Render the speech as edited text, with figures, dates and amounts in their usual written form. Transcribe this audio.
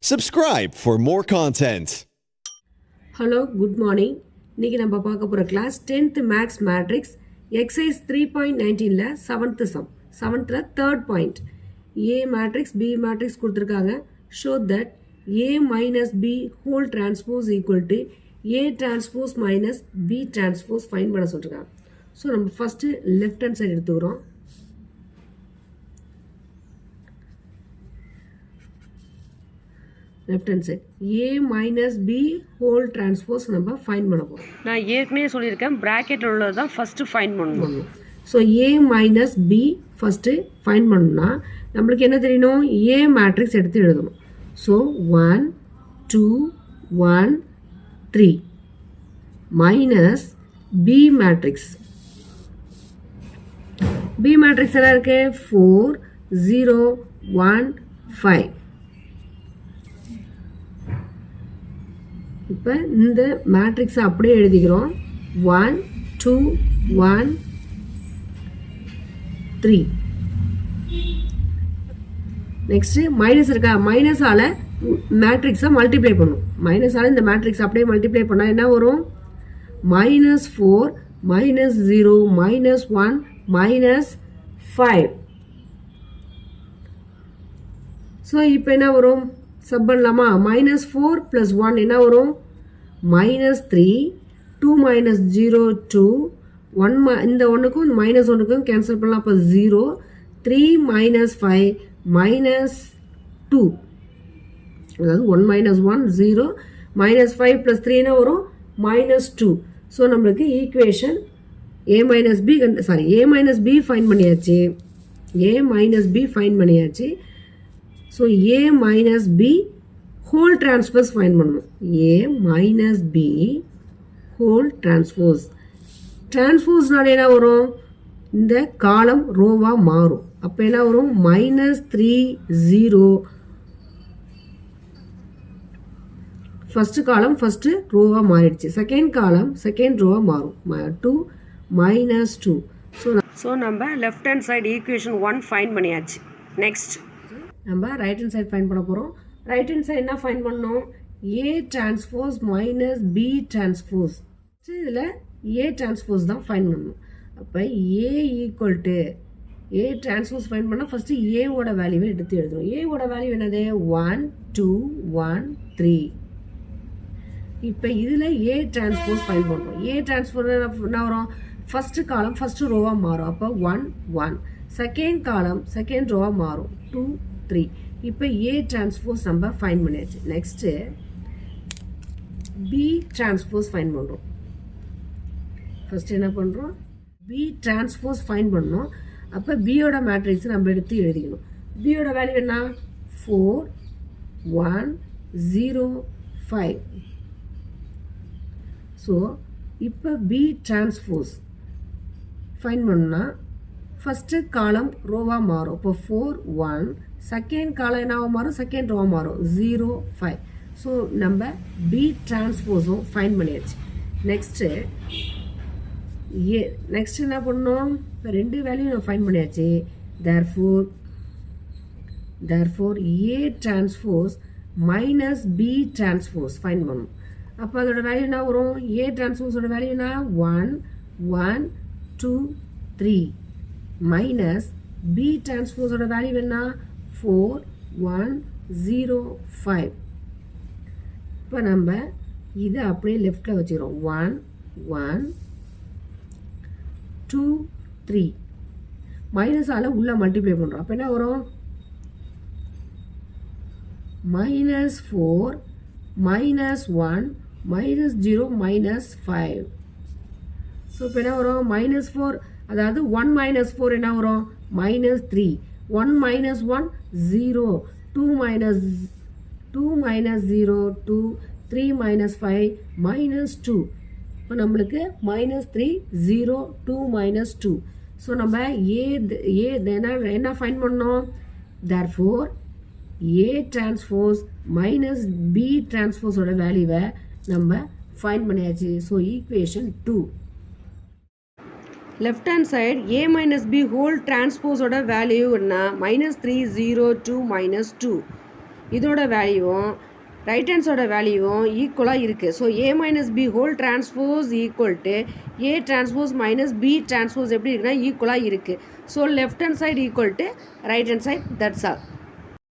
Subscribe for more content. Hello, good morning. இன்னைக்கு நம்ம பார்க்க போற class 10th maths matrix exercise 3.19ல 7th சம் 7thல 3rd point A matrix B matrix கொடுத்திருக்காங்க. show that A minus B whole transpose equal to A transpose minus B transpose find பண்ண சொல்றாங்க. So நம்ம ஃபர்ஸ்ட் லெஃப்ட் ஹேண்ட் சைடு எடுத்துக்கிறோம். left hand side A minus B whole transpose நம்ம find பண்ண போறோம். நான் ஏற்கனவே சொல்லியிருக்கேன் பிராக்கெட்ல உள்ளது தான் ஃபர்ஸ்ட் ஃபைண்ட் பண்ணணும். So A minus B first find பண்ணணும்னா நம்மளுக்கு என்ன தெரியணும்? A மேட்ரிக்ஸ் எடுத்து எழுதணும். So 1 2 1 3 minus B matrix. B matrix என்ன இருக்கு? 4 0 1 5. இப்போ இந்த மேட்ரிக்ஸை அப்படியே எழுதிக்கிறோம். 1 2 1 3. நெக்ஸ்ட் மைனஸ் இருக்கா? மைனஸால மேட்ரிக்ஸை மல்டிப்ளை பண்ணும். மைனஸால இந்த மேட்ரிக்ஸ் அப்படியே மல்டிப்ளை பண்ணால் என்ன வரும்? -4 -0 -1 -5. ஸோ இப்போ என்ன வரும்? சப் பண்ணலாமா? -4 + 1 என்ன வரும்? -3 2 -0 2 1 இந்த ஒன்றுக்கும் -1க்கும் கேன்சல் பண்ணலாம். அப்போ 0 3 -5 -2 அதாவது 1 -1 0 -5 + 3 என்ன வரும்? -2. ஸோ நம்மளுக்கு equation A minus B find பண்ணியாச்சு. A minus B ஃபைண்ட் பண்ணியாச்சு. So A minus B whole transpose find பண்ணணும். A minus B whole transpose. டிரான்ஸ்போஸ்னால என்ன வரும்? இந்த காலம் ரோவாக மாறும். அப்போ என்ன வரும்? -3 0 ஃபர்ஸ்ட் காலம் ஃபர்ஸ்ட் ரோவாக மாறிடுச்சு. செகண்ட் காலம் செகண்ட் ரோவாக மாறும். 2 -2. ஸோ நம்ம left hand side equation 1 find பண்ணியாச்சு. நெக்ஸ்ட் நம்ம ரைட் ஹேண்ட் சைடு ஃபைண்ட் பண்ண போகிறோம். ரைட் ஹேண்ட் சைடு என்ன ஃபைண்ட் பண்ணணும்? A transpose minus B transpose. இதில் A டிரான்ஸ்போஸ் தான் ஃபைண்ட் பண்ணணும். அப்போ A equal to A transpose find பண்ணால் ஃபஸ்ட்டு ஏவோட வேல்யூவை எடுத்து எழுதணும். ஏவோட வேல்யூ என்னது? 1 2 1 3. இப்போ இதில் A டிரான்ஸ்போஸ் ஃபைண்ட் பண்ணுறோம். A டிரான்ஸ்போஸ் என்ன வரும்? ஃபஸ்ட்டு காலம் ஃபஸ்ட்டு ரோவாக மாறும். அப்போ 1 1. செகண்ட் காலம் செகண்ட் ரோவாக மாறும். 2 3. இப்போ A டிரான்ஸ்போஸ் நம்ம ஃபைண்ட் பண்ணியாச்சு. நெக்ஸ்ட்டு B டிரான்ஸ்போஸ் ஃபைண்ட் பண்ணுறோம். ஃபஸ்ட்டு என்ன பண்ணுறோம்? B டிரான்ஸ்போஸ் ஃபைண்ட் பண்ணணும். அப்போ பியோட மேட்ரிக்ஸ் நம்ம எடுத்து எழுதிக்கணும். பியோட வேல்யூ என்ன? 4 1 0 5. ஸோ இப்போ B டிரான்ஸ்போஸ் ஃபைண்ட் பண்ணணும்னா ஃபஸ்ட்டு காலம் ரோவாக மாறும். இப்போ 4 1. செகண்ட் காலம் என்னவாக மாறும்? செகண்ட் ரோவாக மாறும். 0 5. ஸோ நம்ம B டிரான்ஸ்போஸும் ஃபைண்ட் பண்ணியாச்சு. நெக்ஸ்ட்டு நெக்ஸ்ட் என்ன பண்ணணும்? இப்போ ரெண்டு வேல்யூ நம்ம ஃபைண்ட் பண்ணியாச்சு. Therefore A transpose minus B transpose find பண்ணணும். அப்போ அதோட வேல்யூ என்ன வரும்? A டிரான்ஸ்போஸோட வேல்யூ என்ன? 1 1 2 3 மைனஸ் B டிரான்ஸ்போஸோட வேல்யூ என்ன? 4 1 0 5. இப்போ நம்ம இதை அப்படியே லெஃப்டில் வச்சுக்கிறோம். 1 1 2 3 மைனஸால் உள்ளே மல்டிப்ளை பண்ணுறோம். அப்போ என்ன வரும்? -4 -1 -0 -5. ஸோ இப்போ என்ன வரும்? -4 அதாவது 1 -4 என்ன வரும்? -3. 1 -1 0 2 -0 2 3 -5 -2. இப்போ நம்மளுக்கு -3 0 2 -2. ஸோ நம்ம என்ன ஃபைண்ட் பண்ணோம்? Therefore A transpose minus B டிரான்ஸ்போஸோட வேல்யூவை நம்ம ஃபைண்ட் பண்ணியாச்சு. So equation 2. Left hand side A minus B whole டிரான்ஸ்போஸோட வேல்யூ என்ன? -3 0 2 -2. இதோட வேல்யூவும் ரைட் ஹேண்ட்ஸோட வேல்யூவும் ஈக்குவலாக இருக்குது. So A minus B whole transpose equal to A transpose minus B transpose எப்படி இருக்குன்னா ஈக்குவலாக இருக்குது. So left hand side equal to right hand side, that's all.